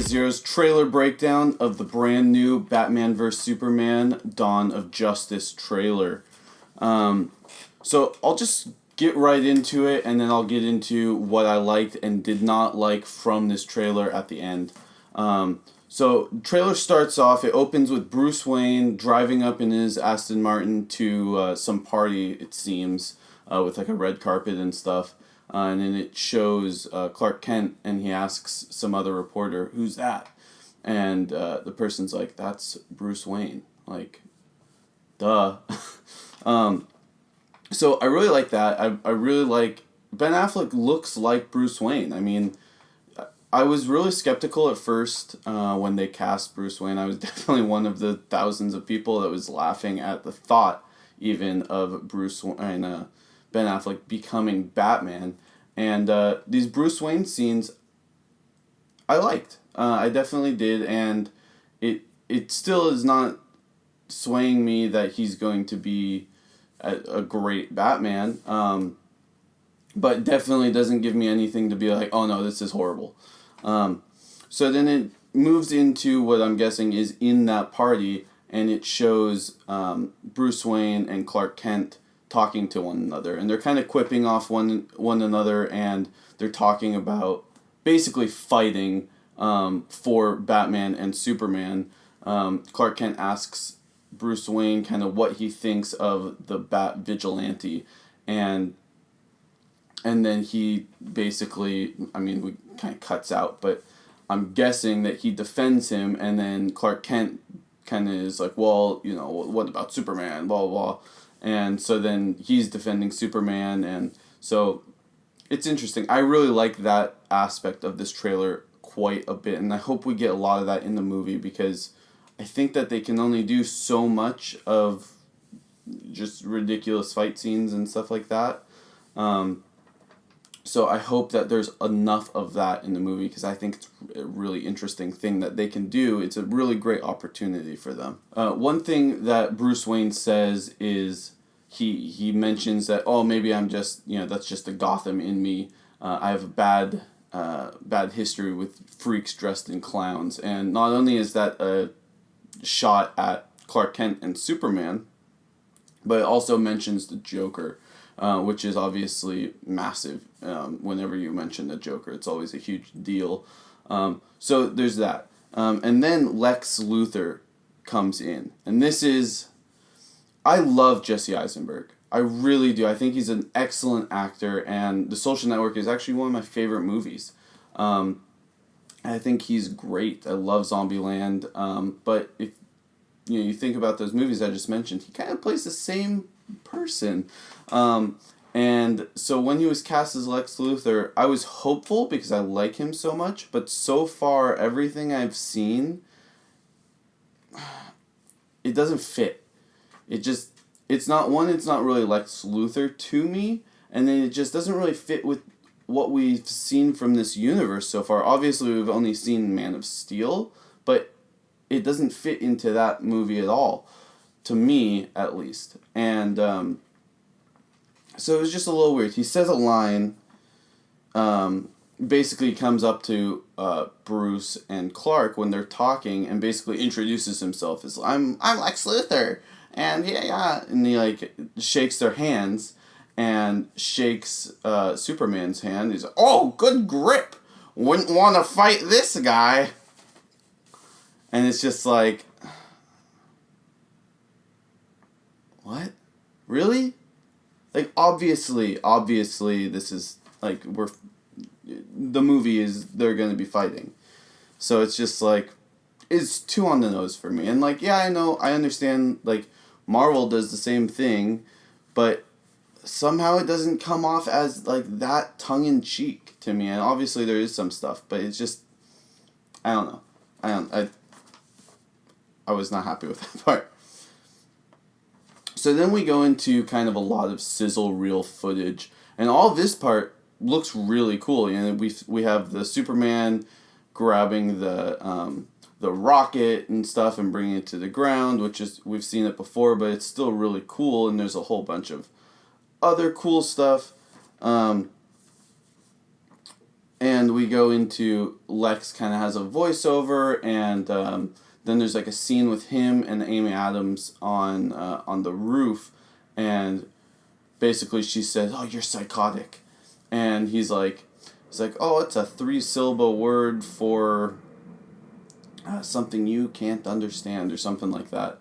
Zero's trailer breakdown of the brand new Batman vs. Superman Dawn of Justice trailer. So I'll just get right into it, and then I'll get into what I liked and did not like from this trailer at the end. So trailer starts off, it opens with Bruce Wayne driving up in his Aston Martin to some party, it seems, with like a red carpet and stuff. And then it shows Clark Kent, and he asks some other reporter, "Who's that?" And the person's like, "That's Bruce Wayne." Like, duh. So I really like that. I really like... Ben Affleck looks like Bruce Wayne. I mean, I was really skeptical at first when they cast Bruce Wayne. I was definitely one of the thousands of people that was laughing at the thought even of Bruce Wayne, Ben Affleck becoming Batman. And these Bruce Wayne scenes I liked. I definitely did, and it still is not swaying me that he's going to be a great Batman, but definitely doesn't give me anything to be like, oh no, this is horrible. So then it moves into what I'm guessing is in that party, and it shows Bruce Wayne and Clark Kent talking to one another, and they're kind of quipping off one another, and they're talking about basically fighting for Batman and Superman. Clark Kent asks Bruce Wayne kind of what he thinks of the Bat Vigilante, and then he basically, I mean, we kind of cuts out, but I'm guessing that he defends him, and then Clark Kent kind of is like, well, you know, what about Superman, blah, blah, blah. And so then he's defending Superman, and so it's interesting. I really like that aspect of this trailer quite a bit, and I hope we get a lot of that in the movie, because I think that they can only do so much of just ridiculous fight scenes and stuff like that. So I hope that there's enough of that in the movie, because I think it's a really interesting thing that they can do. It's a really great opportunity for them. One thing that Bruce Wayne says is he mentions that, oh, maybe I'm just, you know, that's just the Gotham in me. I have a bad history with freaks dressed in clowns. And not only is that a shot at Clark Kent and Superman, but it also mentions the Joker. Which is obviously massive. Whenever you mention the Joker, it's always a huge deal. So there's that. And then Lex Luthor comes in. And this is... I love Jesse Eisenberg. I really do. I think he's an excellent actor, and The Social Network is actually one of my favorite movies. I think he's great. I love Zombieland. But if you think about those movies I just mentioned, he kind of plays the same person. And so when he was cast as Lex Luthor, I was hopeful because I like him so much, but so far everything I've seen, it doesn't fit. It's not really Lex Luthor to me, and then it just doesn't really fit with what we've seen from this universe so far. Obviously we've only seen Man of Steel, but it doesn't fit into that movie at all, to me at least. And so it was just a little weird. He says a line, basically comes up to Bruce and Clark when they're talking, and basically introduces himself as, I'm Lex Luthor, and yeah, and he like shakes their hands, and shakes Superman's hand. He's like, oh, good grip, wouldn't want to fight this guy. And it's just like, what? Really? Like, obviously, this is, like, the movie is, they're going to be fighting. So it's just, like, it's too on the nose for me. And, like, yeah, I understand, like, Marvel does the same thing, but somehow it doesn't come off as, like, that tongue-in-cheek to me. And obviously there is some stuff, but it's just, I don't know. I was not happy with that part. So then we go into kind of a lot of sizzle reel footage, and all this part looks really cool. You know, we have the Superman grabbing the rocket and stuff and bringing it to the ground, which is, we've seen it before, but it's still really cool. And there's a whole bunch of other cool stuff. And we go into Lex kind of has a voiceover, and then there's like a scene with him and Amy Adams on the roof, and basically she says, "Oh, you're psychotic," and he's like, "Oh, it's a 3-syllable word for something you can't understand," or something like that,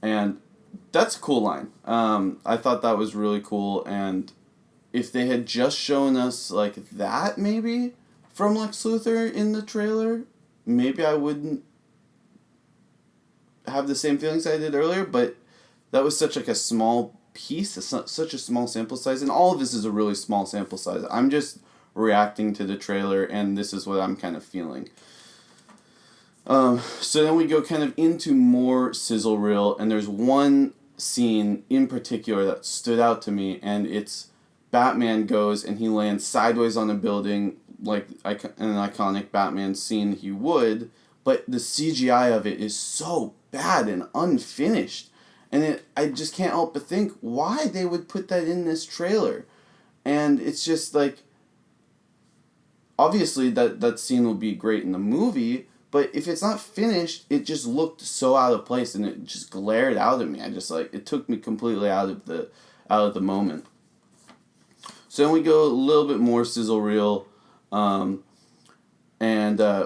and that's a cool line. I thought that was really cool, and if they had just shown us like that maybe from Lex Luthor in the trailer, maybe I wouldn't have the same feelings I did earlier, but that was such like a small piece, such a small sample size, and all of this is a really small sample size. I'm just reacting to the trailer, and this is what I'm kind of feeling. So then we go kind of into more sizzle reel, and there's one scene in particular that stood out to me, and it's Batman goes and he lands sideways on a building like an iconic Batman scene he would, but the CGI of it is so bad and unfinished. And I just can't help but think why they would put that in this trailer. And it's just like, obviously that scene will be great in the movie, but if it's not finished, it just looked so out of place and it just glared out at me. I just like, it took me completely out of the moment. So then we go a little bit more sizzle reel, and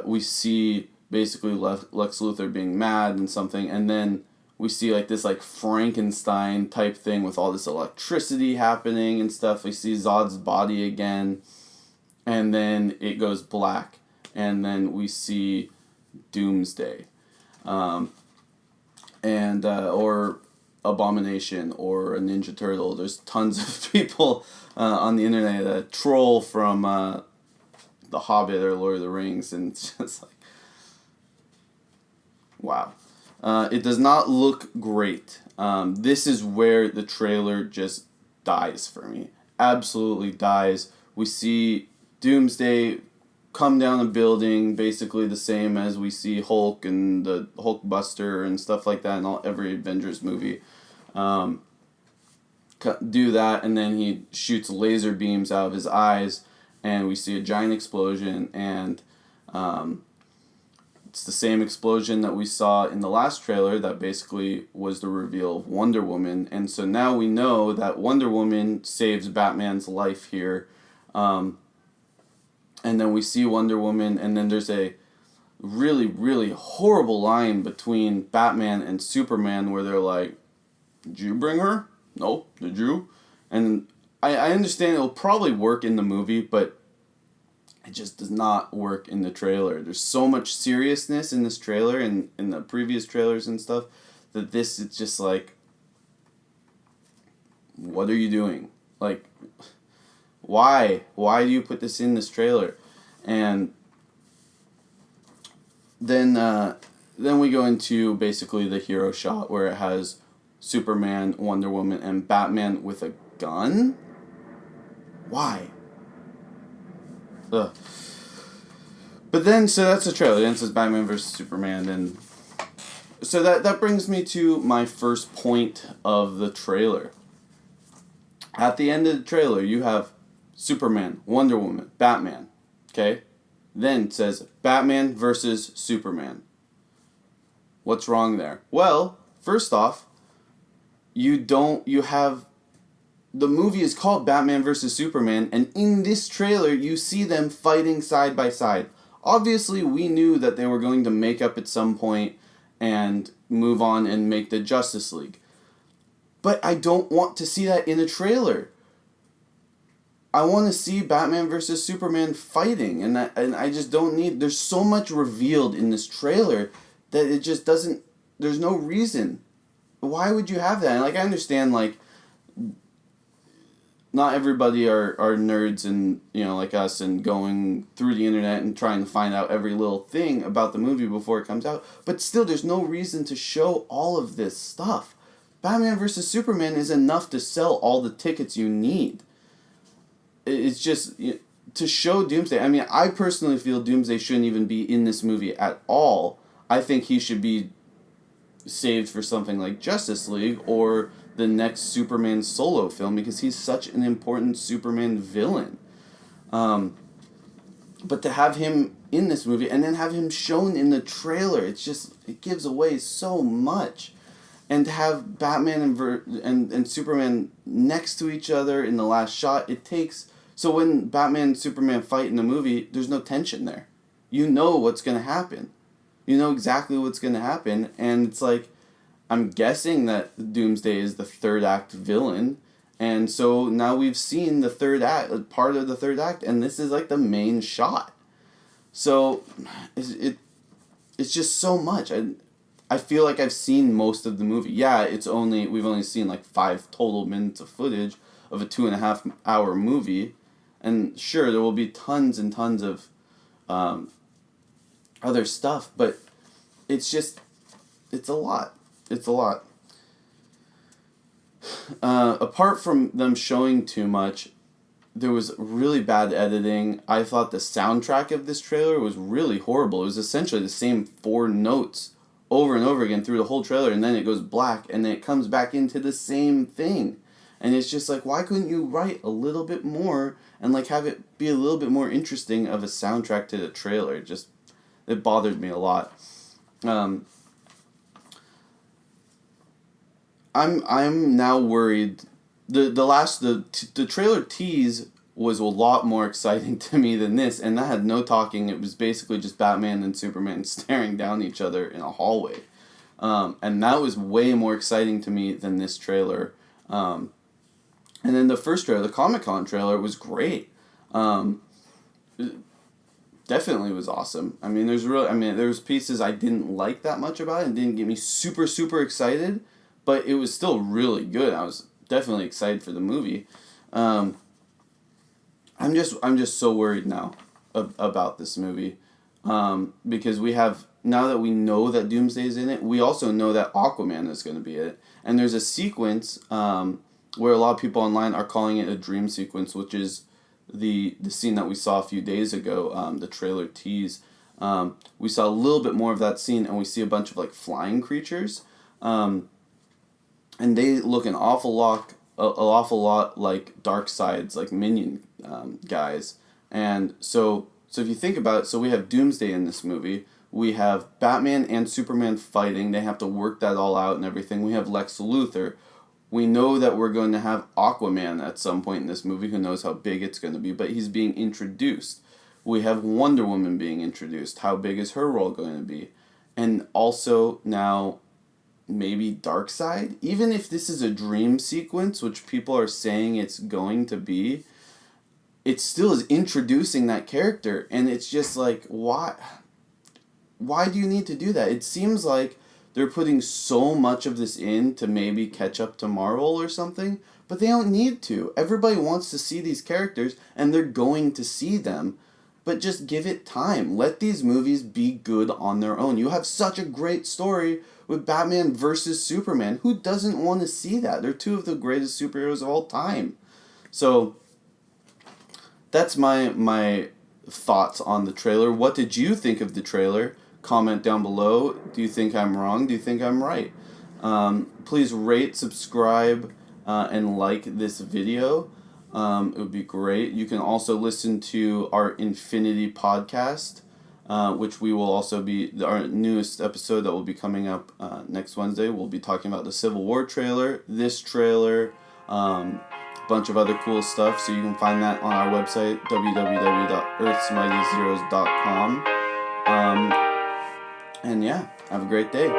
we see basically Lex Luthor being mad and something, and then we see like this like Frankenstein type thing with all this electricity happening and stuff. We see Zod's body again, and then it goes black, and then we see Doomsday, and or Abomination or a Ninja Turtle. There's tons of people on the internet, a troll from The Hobbit or Lord of the Rings, and it's just like, wow. It does not look great. This is where the trailer just dies for me. Absolutely dies. We see Doomsday come down a building, basically the same as we see Hulk and the Hulkbuster and stuff like that in every Avengers movie. Do that, and then he shoots laser beams out of his eyes, and we see a giant explosion, and it's the same explosion that we saw in the last trailer that basically was the reveal of Wonder Woman, and so now we know that Wonder Woman saves Batman's life here, and then we see Wonder Woman, and then there's a really, really horrible line between Batman and Superman where they're like, "Did you bring her? No, did you?" And I understand it'll probably work in the movie, but it just does not work in the trailer. There's so much seriousness in this trailer and in the previous trailers and stuff that this is just like, what are you doing? Like, why? Why do you put this in this trailer? And then we go into basically the hero shot where it has Superman, Wonder Woman, and Batman with a gun? Why? Ugh. But then, so that's the trailer. Then it says Batman versus Superman, and so that brings me to my first point of the trailer. At the end of the trailer, you have Superman, Wonder Woman, Batman. Okay? Then it says Batman versus Superman. What's wrong there? Well, first off, you have, the movie is called Batman vs. Superman, and in this trailer you see them fighting side by side. Obviously, we knew that they were going to make up at some point and move on and make the Justice League. But I don't want to see that in a trailer. I want to see Batman vs. Superman fighting, and I just don't need, there's so much revealed in this trailer that it just doesn't, there's no reason. Why would you have that? And like, I understand, like, not everybody are nerds and, you know, like us, and going through the internet and trying to find out every little thing about the movie before it comes out. But still, there's no reason to show all of this stuff. Batman vs. Superman is enough to sell all the tickets you need. It's just, to show Doomsday. I mean, I personally feel Doomsday shouldn't even be in this movie at all. I think he should be saved for something like Justice League or the next Superman solo film, because he's such an important Superman villain. but to have him in this movie and then have him shown in the trailer, it gives away so much. And to have Batman and Superman next to each other in the last shot, so when Batman and Superman fight in the movie, there's no tension there. You know what's going to happen. You know exactly what's going to happen, and it's like, I'm guessing that Doomsday is the third act villain, and so now we've seen the third act, part of the third act, and this is like the main shot. So it's just so much. I feel like I've seen most of the movie. Yeah, we've only seen like 5 total minutes of footage of a 2.5 hour movie, and sure, there will be tons and tons of other stuff, but it's a lot. It's a lot. Apart from them showing too much, there was really bad editing. I thought the soundtrack of this trailer was really horrible. It was essentially the same 4 notes over and over again through the whole trailer, and then it goes black, and then it comes back into the same thing. And it's just like, why couldn't you write a little bit more and like have it be a little bit more interesting of a soundtrack to the trailer? It bothered me a lot. I'm now worried. The trailer tease was a lot more exciting to me than this, and that had no talking. It was basically just Batman and Superman staring down each other in a hallway, and that was way more exciting to me than this trailer. And then the first trailer, the Comic-Con trailer, was great. It definitely was awesome. I mean, there was pieces I didn't like that much about it and didn't get me super, super excited, but it was still really good. I was definitely excited for the movie. I'm just so worried now about this movie, because now that we know that Doomsday is in it, we also know that Aquaman is going to be in it, and there's a sequence where a lot of people online are calling it a dream sequence, which is the scene that we saw a few days ago, the trailer tease. We saw a little bit more of that scene, and we see a bunch of like flying creatures, and they look an awful lot like Darkseid's like minion guys. And so if you think about it, so we have Doomsday in this movie. We have Batman and Superman fighting. They have to work that all out and everything. We have Lex Luthor. We know that we're going to have Aquaman at some point in this movie. Who knows how big it's going to be, but he's being introduced. We have Wonder Woman being introduced. How big is her role going to be? And also now maybe Darkseid. Even if this is a dream sequence, which people are saying it's going to be, it still is introducing that character, and it's just like, why do you need to do that? It seems like they're putting so much of this in to maybe catch up to Marvel or something, but they don't need to. Everybody wants to see these characters, and they're going to see them, but just give it time. Let these movies be good on their own. You have such a great story with Batman versus Superman. Who doesn't want to see that? They're 2 of the greatest superheroes of all time. So that's my thoughts on the trailer. What did you think of the trailer? Comment down below. Do you think I'm wrong? Do you think I'm right? Please rate, subscribe, and like this video. It would be great. You can also listen to our Infinity podcast, which we will also be, our newest episode that will be coming up next Wednesday. We'll be talking about the Civil War trailer, this trailer, bunch of other cool stuff. So you can find that on our website, www.earthsmightyzeros.com. And yeah, have a great day.